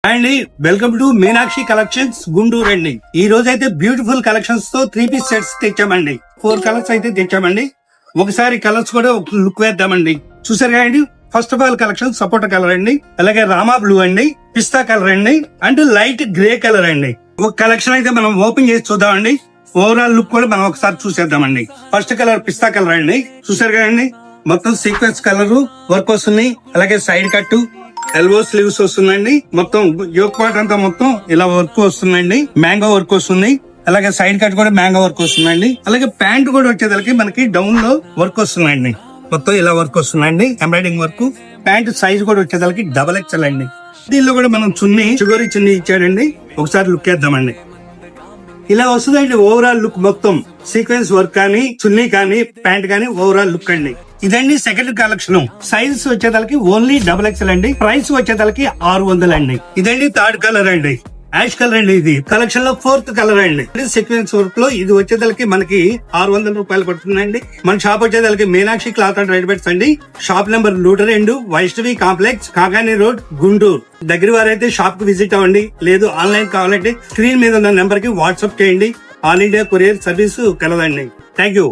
అండి welcome to Meenakshi collections Guntur అండి. ఈ రోజు అయితే బ్యూటిఫుల్ కలెక్షన్స్ తో 3 పీస్ సెట్స్ తెచ్చామండి. 4 కలర్స్ అయితే తెచ్చామండి. ఒకసారి కలర్స్ కూడా ఒక లుక్ వేద్దామండి. చూసారు కదండి, first of all collection sapota colour అండి, అలాగే రామా బ్లూ అండి, పిస్తా కలర్ అండి, అండ్ లైట్ గ్రే కలర్ అండి. ఒక కలెక్షన్ అయితే మనం ఓపెన్ చేసి చూద్దామండి. ఓవరాల్ లుక్ కూడా మనం ఒకసారి చూసేద్దామండి. ఫస్ట్ కలర్ పిస్తా కలర్ అండి. చూసారు కదండి, మొత్తం సీక్వెన్స్ కలర్ వర్క్ వస్తుంది, అలాగే సైడ్ కట్, ఎల్బో స్లీవ్స్ వస్తుందండి. మొత్తం యోక్ పార్ట్ అంతా మొత్తం ఇలా వర్క్ వస్తుందండి, మ్యాంగో వర్క్ వస్తుంది, అలాగే సైడ్ కట్ కూడా మ్యాంగో వర్క్ వస్తుందండి. అలాగే ప్యాంట్ కూడా వచ్చేసరికి మనకి డౌన్ లో వర్క్ వస్తుందండి, మొత్తం ఇలా వర్క్ వస్తుందండి, ఎంబ్రాయిడింగ్ వర్క్. ప్యాంట్ సైజ్ కూడా వచ్చేసరికి డబల్ ఎక్స్ఎల్ అండి. దీనిలో కూడా మనం చుగరి చున్నీ ఇచ్చాడండి. ఒకసారి లుక్ వేద్దామండి. ఇలా వస్తుందండి ఓవరాల్ లుక్. మొత్తం సీక్వెన్స్ వర్క్ కానీ, చున్నీ కానీ, ప్యాంట్ కానీ ఓవరాల్ లుక్ అండి. ఇదండి సెకండ్ కలెక్షన్. సైజ్ వచ్చేదానికి ఓన్లీ డబుల్ ఎక్స్ఎల్ అండి. ప్రైస్ వచ్చేదానికి 600 అండి. ఇదండి థర్డ్ కలర్ అండి, యాష్ కలర్ అండి. ఇది కలెక్షన్ లో 4th కలర్ అండి. సీక్వెన్స్ వర్క్ లో ఇది వచ్చేదానికి మనకి 600 రూపాయలు పడుతుందండి. మన షాప్ వచ్చేదానికి మీనాక్షి క్లాత్ అండ్ రెడీమేడ్స్ అండి. Shop number 102 Vaishnavi complex, Kakani road, Guntur. దగ్గర వారైతే షాప్ కు విజిట్ అవ్వండి, లేదు ఆన్లైన్ కావాలంటే స్క్రీన్ మీద ఉన్న నెంబర్ కి వాట్సాప్ చేయండి. ఆల్ ఇండియా కొరియర్ సర్వీస్ కలదండి. Thank you.